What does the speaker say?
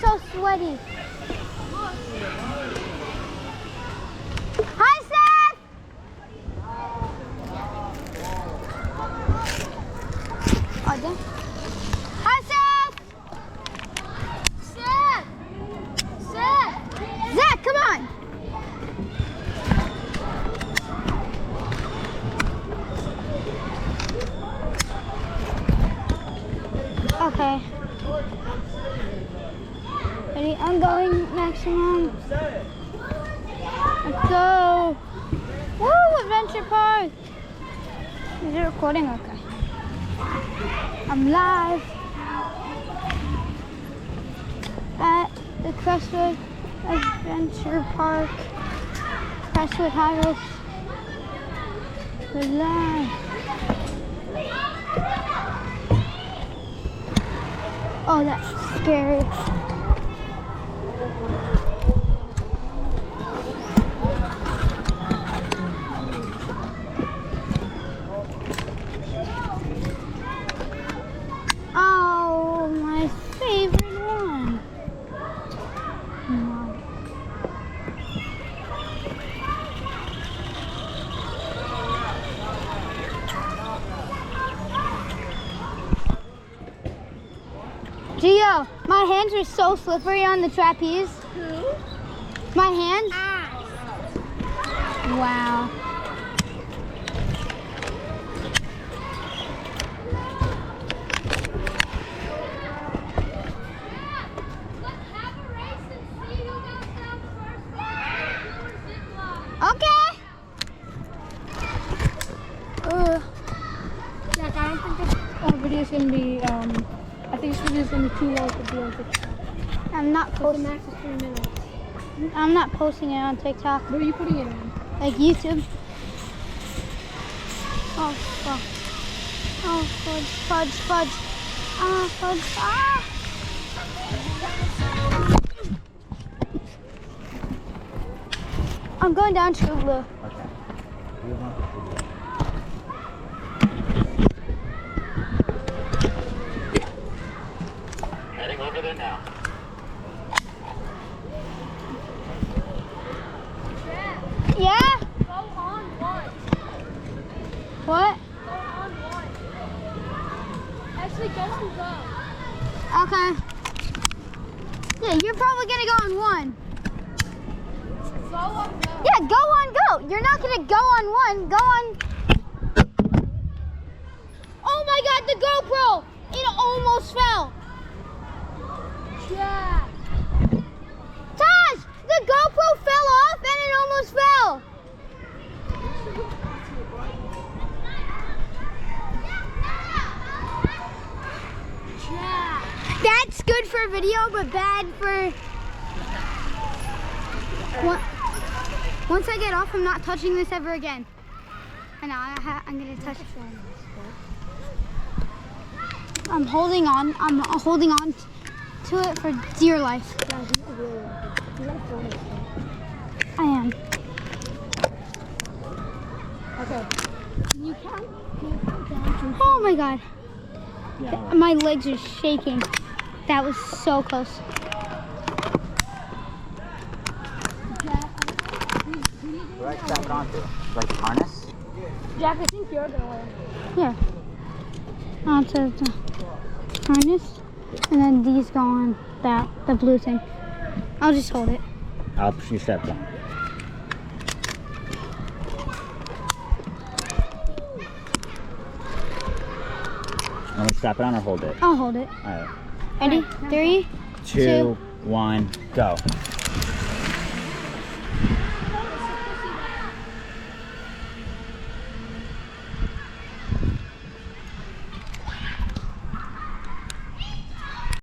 so sweaty. Hi, Seth! Oh, there. Hi, Seth! Seth! Seth! Zach, come on! Okay. Ready? I'm going maximum. Let's go. Woo! Adventure Park. Is it recording? Okay. I'm live at the Crestwood Adventure Park. Crestwood Highlands. We're live. Oh, that's scary. Oh, my favorite one. Gio, my hands are so slippery on the trapeze. Who? My hands? Ah. Wow. Okay. Jack, I don't think this video is going to be, I think this video is going to be too long to be on TikTok. I'm not The posting. max is 3 minutes. I'm not posting it on TikTok. What are you putting it on? Like YouTube. Oh, fuck. Oh, fudge, fudge. Ah, fudge. Ah. I'm going down to blue. Heading over there now. Yeah? Go on one. What? Go on one. Actually, go and go. Okay. Yeah, you're probably gonna go on one. Go on go. Yeah, go on go. You're not gonna go on one. Go on. Oh my God, the GoPro! It almost fell. Jack. Taj, the GoPro fell off and it almost fell. Jack. That's good for video, but bad for. Once I get off, I'm not touching this ever again. I know, I'm gonna touch. I'm holding on. I'm holding on to it for dear life. I am. Okay. Can you count? Can you count down to Oh my God. My legs are shaking. That was so close. Where I strap it onto? Like harness? Jack, I think you're gonna win. Here. Onto the harness. And then these go on the blue thing. I'll just hold it. I'll push you strap down. Want me to strap it on or hold it? I'll hold it. Alright. Ready? 3, 2, 1, go.